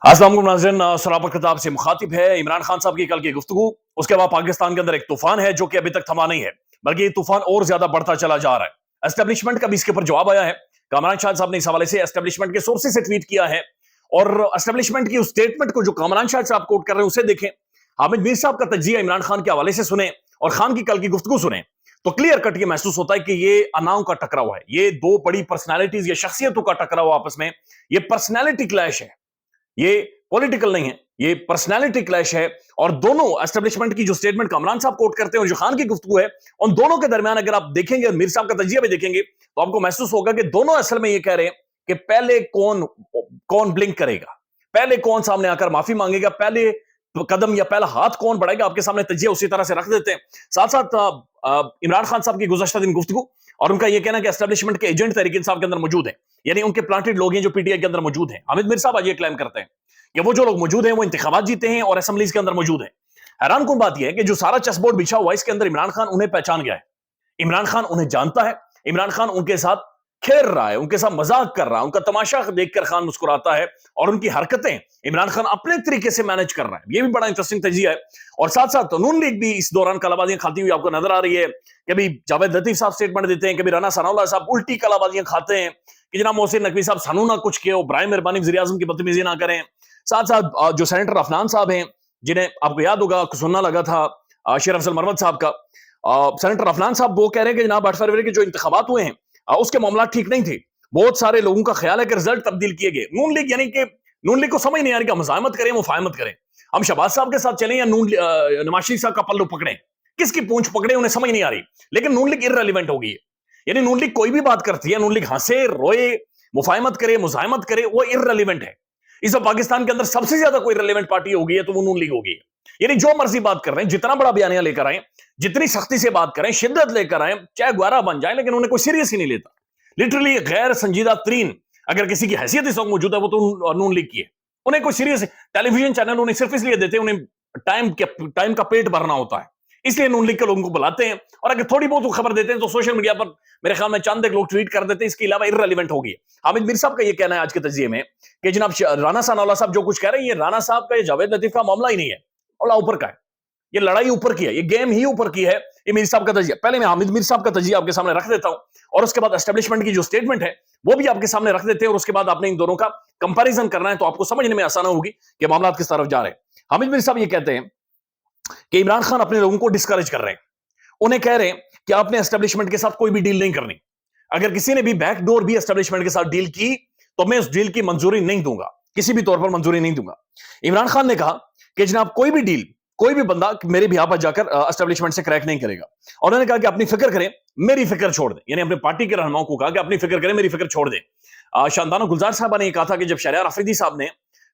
अस्सलाम वालेकुम नाज़रीन, सरापर खिताब से मुखातिब है इमरान खान साहब की कल की गुफ्तगू। उसके बाद पाकिस्तान के अंदर एक तूफान है जो कि अभी तक थमा नहीं है, बल्कि ये तूफान और ज्यादा बढ़ता चला जा रहा है। एस्टेब्लिशमेंट का भी इसके ऊपर जवाब आया है। कामरान शाह साहब ने इस हवाले से एस्टेब्लिशमेंट के सोर्सेज से ट्वीट किया है और एस्टेब्लिशमेंट की उस स्टेटमेंट को जो कामरान शाह साहब कोट कर रहे हैं उसे देखें, हामिद मीर साहब का तज्जिया इमरान खान के हवाले से सुने और खान की कल की गुफ्तगू सुने तो क्लियर कट ये महसूस होता है कि ये अनाओं का टकराव है। ये दो बड़ी पर्सनैलिटीज या शख्सियतों का टकराव आपस में, ये पर्सनैलिटी क्लैश है, ये पॉलिटिकल नहीं है, ये पर्सनालिटी क्लैश है। और दोनों एस्टेब्लिशमेंट की जो स्टेटमेंट कामरान साहब कोट करते हैं और जो खान की गुफ्तगू है, उन दोनों के दरमियान अगर आप देखेंगे, मीर साहब का तजिया भी देखेंगे, तो आपको महसूस होगा कि दोनों असल में ये कह रहे हैं कि पहले कौन कौन ब्लिंक करेगा, पहले कौन सामने आकर माफी मांगेगा, पहले कदम या पहला हाथ कौन बढ़ाएगा। आपके सामने तजिया उसी तरह से रख देते हैं। साथ साथ इमरान खान साहब की गुज़श्ता दिन गुफ्तगू और उनका यह कहना कि एस्टेब्लिशमेंट के एजेंट तहरीक इंसाफ के अंदर मौजूद है, यानी उनके प्लांटेड लोग हैं जो पीटीआई के अंदर मौजूद हैं। हामिद मीर साहब आज ये क्लेम करते हैं कि वो जो लोग मौजूद हैं वो इंतखाबात जीते हैं और असेंबलीज के अंदर मौजूद हैं। हैरान कौन बात यह है कि जो सारा चेस बोर्ड बिछा हुआ है इसके अंदर इमरान खान उन्हें पहचान गया है, इमरान खान उन्हें जानता है, इमरान खान उनके साथ खेल रहा है, उनके साथ मजाक कर रहा है, उनका तमाशा देखकर खान मुस्कुराता है और उनकी हरकतें इमरान खान अपने तरीके से मैनेज कर रहा है। यह भी बड़ा इंटरेस्टिंग तजिया है। और साथ साथ नून लीग भी इस दौरान कलाबाजियां खाती हुई आपको नजर आ रही है। कभी जावेद लतीफ साहब स्टेटमेंट देते हैं, कभी राना सनाउल्लाह साहब उल्टी कलाबाजियां खाते हैं कि जनाब मोहसिन नकवी साहब सानू ना कुछ किए, बराए मेहरबानी वज़ीर आज़म की बदतमीजी ना करें। साथ साथ जो सेनेटर अफनान साहब हैं, जिन्हें आपको याद होगा सुनना लगा था शेर अफजल मरवत साहब का, सेनेटर अफनान साहब वो कह रहे हैं कि जनाब 8 फरवरी के जो इंतखाबात हुए हैं उसके मामला ठीक नहीं थे। बहुत सारे लोगों का ख्याल है कि रिजल्ट तब्दील किए गए। नून लीग यानी कि नून लीग को समझ नहीं आ रही कि मज़ाहमत करें, मुफाहमत करें, हम शहबाज साहब के साथ चलें या नवाज शरीफ साहब का पल्लू पकड़े, किसकी पूंछ पकड़े उन्हें समझ नहीं आ रही। लेकिन नून लीग इररिलेवेंट हो गई है, यानी नून लीग कोई भी बात करती है, नून लीग हंसे रोए मुफाहमत करे मुजाहमत करे, वो इररिलेवेंट है। इस वक्त पाकिस्तान के अंदर सबसे ज्यादा कोई रिलेवेंट पार्टी होगी है तो वो नून लीग होगी। यानी जो मर्जी बात कर रहे हैं, जितना बड़ा बयानिया लेकर आए, जितनी सख्ती से बात करें, शिद्दत लेकर आए, चाहे ग्वारा बन जाए, लेकिन उन्हें कोई सीरियस ही नहीं लेता। लिटरली गैर संजीदा तरीन अगर किसी की हैसियत इस वक्त मौजूद है वो तो नून लीग की है। उन्हें कोई सीरियस टेलीविजन चैनल उन्हें सिर्फ इसलिए देते हैं, उन्हें टाइम का पेट भरना होता है, इसलिए नून लीग के लोगों को बुलाते हैं। और अगर थोड़ी बहुत खबर देते हैं तो सोशल मीडिया पर मेरे ख्याल में चंद एक लोग ट्वीट कर देते हैं, इसके अलावा इररिलेवेंट हो गई है। हामिद मीर साहब का ये कहना है आज के तजिए में कि जनाब राना सनाउल्लाह साहब जो कुछ कह रहे हैं, ये राना साहब का, ये जावेद लतीफ का मामला ही नहीं है, मामला ऊपर का है, ये लड़ाई ऊपर की है, ये गेम ही ऊपर की है। ये मीर साहब का तजिया, पहले मैं हामिद मीर साहब का तजिया आपके सामने रख देता हूं और उसके बाद एस्टेब्लिशमेंट की जो स्टेटमेंट है वो भी आपके सामने रख देते हैं और उसके बाद आपने इन दोनों का कंपैरिजन करना है तो आपको समझने में आसानी होगी कि मामला किस तरफ जा रहे हैं। हामिद मीर साहब ये कहते हैं कि इमरान खान अपने लोगों को डिस्करेज कर रहे हैं, उन्हें कह रहे हैं कि आपने एस्टेब्लिशमेंट के साथ कोई भी डील नहीं करनी, अगर किसी ने भी बैकडोर भी एस्टेब्लिशमेंट के साथ डील की तो मैं उस डील की मंजूरी नहीं दूंगा, किसी भी तौर पर मंजूरी नहीं दूंगा। इमरान खान ने कहा कि जनाब कोई भी डील, कोई भी बंदा मेरे बिहाफ पर जाकर एस्टेब्लिशमेंट से क्रैक नहीं करेगा। और उन्होंने कहा कि अपनी फिक्र करें, मेरी फिक्र छोड़ दें, यानी अपनी पार्टी के रहनुमाओं को कहा कि अपनी फिक्र करें, मेरी फिक्र छोड़ दें। शानदाना गुलजार साहब ने यह कहा था कि जब शहरियार अफरीदी साहब ने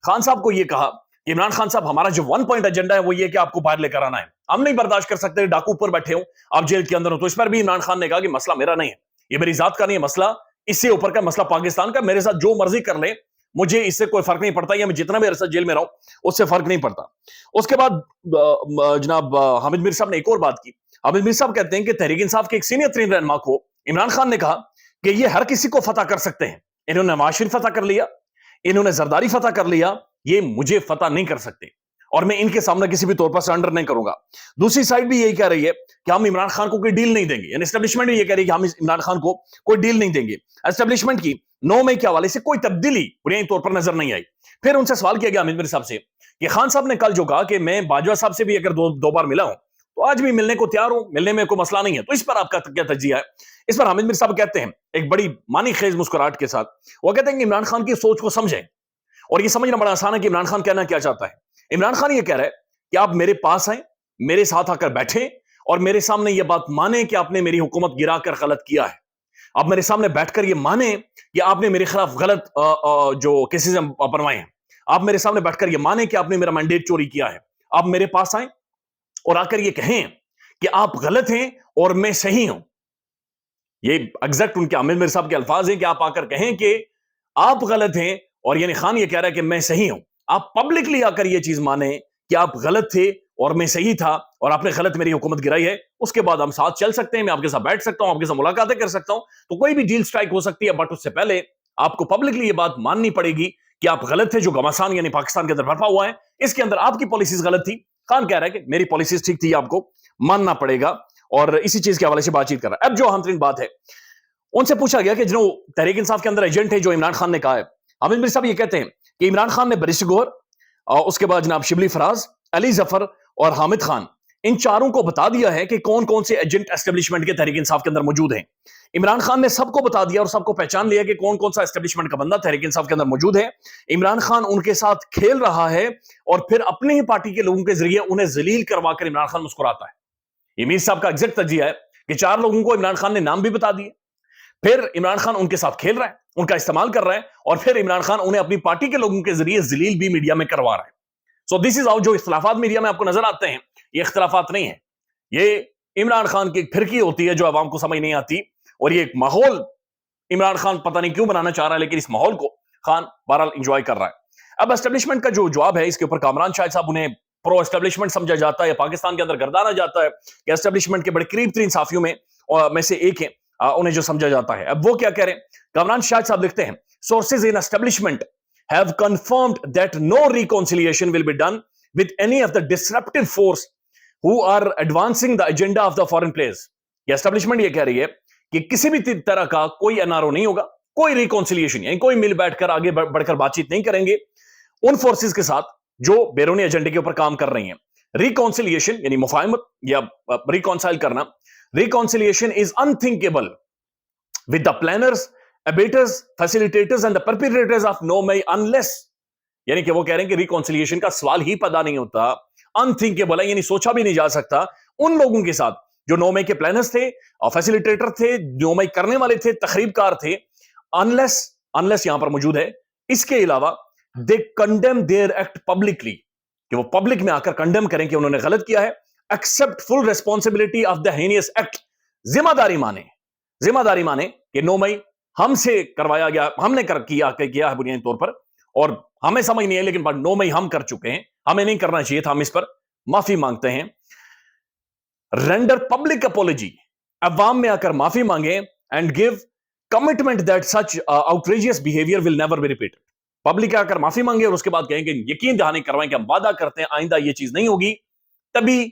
खान साहब को यह कहा कि इमरान खान साहब हमारा जो 1 पॉइंट एजेंडा है वो ये कि आपको बाहर लेकर आना है, हम नहीं बर्दाश्त कर सकते डाकू ऊपर बैठे हो, आप जेल के अंदर हो। तो इस पर भी इमरान खान ने कहा कि मसला मेरा नहीं है, ये मेरी जात का नहीं है मसला, इससे ऊपर का मसला पाकिस्तान का, मेरे साथ जो मर्जी कर ले, मुझे इससे कोई फर्क नहीं पड़ता, या मैं जितना भी अरसा जेल में रहूं उससे फर्क नहीं पड़ता। उसके बाद जनाब हामिद मीर साहब ने एक और बात की। हामिद मीर साहब कहते हैं कि तहरीक इंसाफ के एक सीनियर तरीन रहनुमा को इमरान खान ने कहा कि ये हर किसी को फतह कर सकते हैं, इन्होंने नवाज शरीफ फतह कर लिया, इन्होंने जरदारी फतह कर लिया, ये मुझे फतह नहीं कर सकते और मैं इनके सामने किसी भी तौर पर सरेंडर नहीं करूंगा। दूसरी साइड भी यही कह रही है कि हम इमरान खान को कोई डील नहीं देंगे, यानी एस्टेब्लिशमेंट भी ये कह रही है कि हम इमरान खान को कोई डील नहीं देंगे। एस्टेब्लिशमेंट की 9 मई के हवाले से कोई तब्दीली बुनियादी तौर पर नजर नहीं आई। फिर उनसे सवाल किया गया हामिद मीर साहब से कि खान साहब ने कल जो कहा कि मैं बाजवा साहब से भी अगर दो बार मिला हूं तो आज भी मिलने को तैयार हूं, मिलने में कोई मसला नहीं है, तो इस पर आपका क्या तजिया है? इस पर हामिद मीर साहब कहते हैं एक बड़ी मानी खेज मुस्कुराहट के साथ, वो कहते हैं कि इमरान खान की सोच को समझें और ये समझना बड़ा आसान है कि इमरान खान कहना क्या चाहता है। इमरान खान ये कह रहा है कि आप मेरे पास आए, मेरे साथ आकर बैठे और मेरे सामने ये बात माने कि आपने मेरी हुकूमत गिराकर गलत किया है। आप मेरे सामने बैठकर ये माने कि आपने मेरे खिलाफ गलत जो केसेस बनवाए हैं, आप मेरे सामने बैठकर ये माने कि आपने मेरा मैंडेट चोरी किया है। आप मेरे पास आए और आकर ये कहें कि आप गलत हैं और मैं सही हूं। ये एग्जैक्ट उनके हामिद मीर साहब के अल्फाज हैं कि आप आकर कहें कि आप गलत हैं और यानी खान ये कह रहा है कि मैं सही हूं। आप पब्लिकली आकर ये चीज माने कि आप गलत थे और मैं सही था और आपने गलत मेरी हुकूमत गिराई है, उसके बाद हम साथ चल सकते हैं, मैं आपके साथ बैठ सकता हूं, आपके साथ मुलाकातें कर सकता हूं, तो कोई भी डील स्ट्राइक हो सकती है। बट उससे पहले आपको पब्लिकली ये बात माननी पड़ेगी کہ آپ غلط تھے, جو گھمسان یعنی پاکستان کے اندر بھرپا ہوا ہے, اس کے اندر آپ کی پالیسیز غلط تھی. خان کہہ رہا ہے کہ میری پالیسیز ٹھیک تھی, آپ کو ماننا پڑے گا, اور اسی چیز کے حوالے سے بات چیت کر رہا ہے. اب جو اہم ترین بات ہے, ان سے پوچھا گیا کہ جو تحریک انصاف کے اندر ایجنٹ ہے جو عمران خان نے کہا ہے, حامد میر صاحب یہ کہتے ہیں کہ عمران خان نے بریسٹ گوہر, اس کے بعد جناب شبلی فراز, علی ظفر اور حامد خان, ان چاروں کو بتا دیا ہے کہ کون کون سے ایجنٹ اسٹیبلشمنٹ کے تحریک انصاف کے اندر موجود ہیں. عمران خان نے سب کو بتا دیا اور سب کو پہچان لیا کہ کون کون سا اسٹیبلشمنٹ کا بندہ تحریک انصاف کے اندر موجود ہے. عمران خان ان کے ساتھ کھیل رہا ہے اور پھر اپنے ہی پارٹی کے لوگوں کے ذریعے انہیں ذلیل کروا کر عمران خان مسکراتا ہے. یہ میر صاحب کا ایگزیکٹ تجزیہ ہے کہ 4 لوگوں کو عمران خان نے نام بھی بتا دیے, پھر عمران خان ان کے ساتھ کھیل رہا ہے, ان کا استعمال کر رہا ہے, اور پھر عمران خان انہیں اپنی پارٹی کے لوگوں کے ذریعے ذلیل بھی میڈیا میں کروا رہا ہے. سو دس از جو اختلافات میڈیا میں آپ کو نظر آتے ہیں, یہ اختلافات نہیں ہیں, یہ عمران خان کی ایک پھرکی ہوتی ہے جو عوام کو سمجھ نہیں آتی, اور یہ ایک ماحول عمران خان پتہ نہیں کیوں بنانا چاہ رہا ہے, لیکن اس ماحول کو خان بہرحال انجوائے کر رہا ہے. اب اسٹیبلشمنٹ کا جو جواب ہے اس کے اوپر کامران شاہد صاحب, انہیں پرو اسٹیبلشمنٹ سمجھا جاتا ہے یا پاکستان کے اندر گردانا جاتا ہے کہ اسٹیبلشمنٹ کے بڑے قریب ترین صحافیوں میں سے ایک ہیں, انہیں جو سمجھا جاتا ہے. اب وہ کیا کہہ رہے ہیں, کامران شاہد صاحب لکھتے ہیں, sources in establishment have confirmed that no reconciliation will be done with any of the disruptive force who are advancing the agenda of the foreign players. یہ اسٹیبلشمنٹ یہ کہہ رہی ہے کہ کسی بھی طرح کا کوئی انارو نہیں ہوگا, کوئی ریکونسیلیشن یعنی کوئی مل بیٹھ کر آگے بڑھ کر بات چیت نہیں کریں گے ان فورسز کے ساتھ جو بیرونی ایجنڈے کے اوپر کام کر رہی ہیں. ریکونسیلیشن یعنی مفاہمت یا ریکونسائل کرنا, ریکونسیلیشن از unthinkable with the planners, abettors, facilitators and the perpetrators of No May unless, یعنی کہ وہ کہہ رہے ہیں کہ ریکونسیلیشن کا سوال ہی پیدا نہیں ہوتا, unthinkable ہے یعنی سوچا بھی نہیں جا سکتا ان لوگوں کے ساتھ جو نو مئی کے پلانرز تھے اور فیسیلیٹیٹر تھے, نو مئی کرنے والے تھے, تخریب کار تھے, unless یہاں پر موجود ہے. اس کے علاوہ they condemn their act publicly, کہ وہ پبلک میں آ کر کنڈیم کریں کہ انہوں نے غلط کیا ہے, accept full responsibility of the heinous act, ذمہ داری مانے کہ نو مئی ہم سے کروایا گیا, ہم نے کیا ہے بنیادی طور پر, اور ہمیں سمجھ نہیں ہے لیکن نو مئی ہم کر چکے ہیں, ہمیں نہیں کرنا چاہیے تھا, ہم اس پر معافی مانگتے ہیں. render public apology, عوام میں آ کر معافی مانگیں, and give commitment that such outrageous behavior will never be repeated. Public آ کر معافی مانگے اور اس کے بعد کہیں کہ یقین دہانی کروائیں کہ ہم وعدہ کرتے ہیں آئندہ یہ چیز نہیں ہوگی, تبھی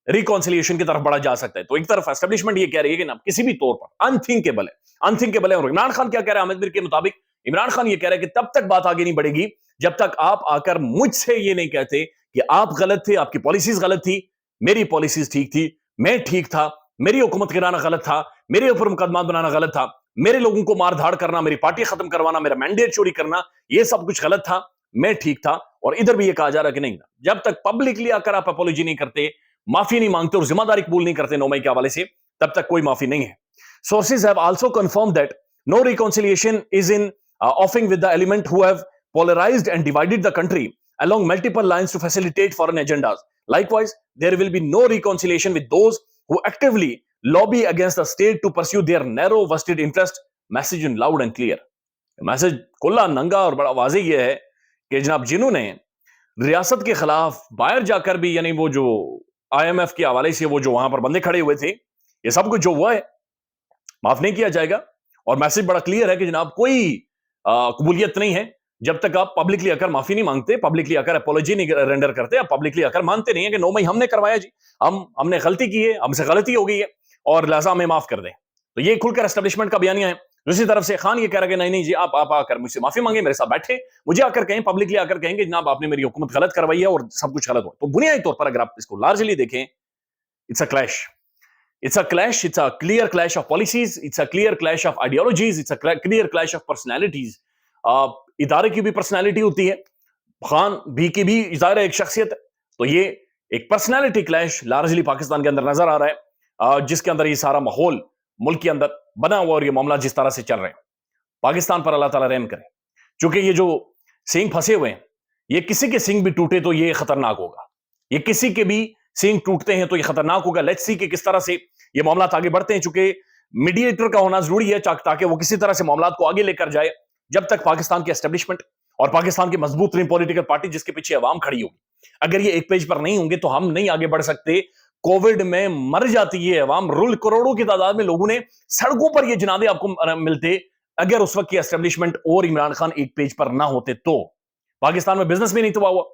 ریکونسیلیشن کی طرف بڑھا جا سکتا ہے. تو ایک طرف اسٹیبلشمنٹ یہ کہہ رہی ہے کہ کسی بھی طور پر انتھنکیبل ہے. اور عمران خان کیا کہہ رہا ہے, حامد میر کے مطابق عمران خان یہ کہہ رہا ہے کہ تب تک بات آگے نہیں بڑھے گی جب تک آپ آ کر مجھ سے یہ نہیں کہتے کہ آپ غلط تھے, آپ کی پالیسیز غلط تھی, میری پالیسیز ٹھیک تھی, میں ٹھیک تھا, میری حکومت گرانا غلط تھا, میرے اوپر مقدمات بنانا غلط تھا, میرے لوگوں کو مار دھاڑ کرنا, میری پارٹی ختم کروانا, میرا مینڈیٹ چوری کرنا, یہ سب کچھ غلط تھا, میں ٹھیک تھا. اور ادھر بھی یہ کہا جا رہا کہ نہیں, جب تک پبلکلی آ کر آپ اپولوجی نہیں کرتے, معافی نہیں مانگتے اور ذمہ داری قبول نہیں کرتے نو مئی کے حوالے سے, تب تک کوئی معافی نہیں ہے. Sources have also confirmed that no reconciliation is in offing with the element who have polarized and divided the country along multiple lines to facilitate foreign agendas. Likewise, there will be no reconciliation with those who actively lobby against the state to pursue their narrow vested interest. Message in loud and clear. Message کھلا ننگا اور بڑا واضح یہ ہے کہ جناب جنہوں نے ریاست کے خلاف باہر جا کر بھی, یعنی وہ جو آئی ایم ایف کے حوالے سے وہ جو وہاں پر بندے کھڑے ہوئے تھے, یہ سب کچھ جو ہوا ہے معاف نہیں کیا جائے گا. اور میسج بڑا کلیئر ہے کہ جناب کوئی قبولیت نہیں ہے جب تک آپ پبلکلی آ کر معافی نہیں مانگتے, پبلکلی آ کر اپولوجی نہیں رینڈر کرتے, آپ پبلکلی آ کر مانتے نہیں ہیں کہ نو مئی ہم نے کروایا جی, ہم نے غلطی کی ہے, ہم سے غلطی ہو گئی ہے اور لہٰذا ہمیں معاف کر دیں. تو یہ کھل کر اسٹیبلشمنٹ کا بیانیہ ہے. دوسری طرف سے خان یہ کہہ رہا ہے کہ نہیں جی, آپ آ کر مجھ سے معافی مانگیں, میرے ساتھ بیٹھے, مجھے آ کر کہیں, پبلکلی آ کر کہیں کہ جناب آپ نے میری حکومت غلط کروائی ہے اور سب کچھ غلط ہوا. تو بنیادی طور پر اگر آپ اس کو لارجلی دیکھیں, it's a clash, it's a clear clash of policies, it's a clear clash of ideologies, it's a clear clash of personalities. ادارے کی بھی پرسنالٹی ہوتی ہے, خان بھی کی بھی ظاہر ایک شخصیت ہے, تو یہ ایک پرسنالٹی کلیش لارجلی پاکستان کے اندر نظر آ رہا ہے, جس کے اندر یہ سارا ماحول ملک کے اندر بنا ہوا اور یہ معاملہ جس طرح سے چل رہے ہیں. پاکستان پر اللہ تعالیٰ رحم کرے, چونکہ یہ جو سینگ پھنسے ہوئے ہیں, یہ کسی کے سینگ بھی ٹوٹے تو یہ خطرناک ہوگا, یہ کسی کے بھی سینگ ٹوٹتے ہیں تو یہ خطرناک ہوگا. لیٹس سی کہ کس طرح سے یہ معاملات آگے بڑھتے ہیں, چونکہ میڈیٹر کا ہونا ضروری ہے تاکہ وہ کسی طرح سے معاملات کو آگے لے کر جائے. جب تک پاکستان کی اسٹیبلشمنٹ اور پاکستان کی مضبوط ترین پولیٹیکل پارٹی جس کے پیچھے عوام کھڑی ہوگی, اگر یہ ایک پیج پر نہیں ہوں گے تو ہم نہیں آگے بڑھ سکتے. کووڈ میں مر جاتی ہے عوام, کروڑوں کی تعداد میں لوگوں نے سڑکوں پر یہ جنازے آپ کو ملتے اگر اس وقت کی اسٹیبلشمنٹ اور عمران خان ایک پیج پر نہ ہوتے تو. पाकिस्तान में बिजनेस भी नहीं तबाह हुआ,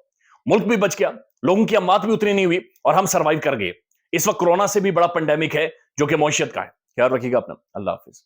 मुल्क भी बच गया, लोगों की अमात भी उतनी नहीं हुई और हम सर्वाइव कर गए। इस वक्त कोरोना से भी बड़ा पेंडेमिक है जो कि मौशियत का है। ख्याल रखिएगा अपना। अल्लाह हाफिज।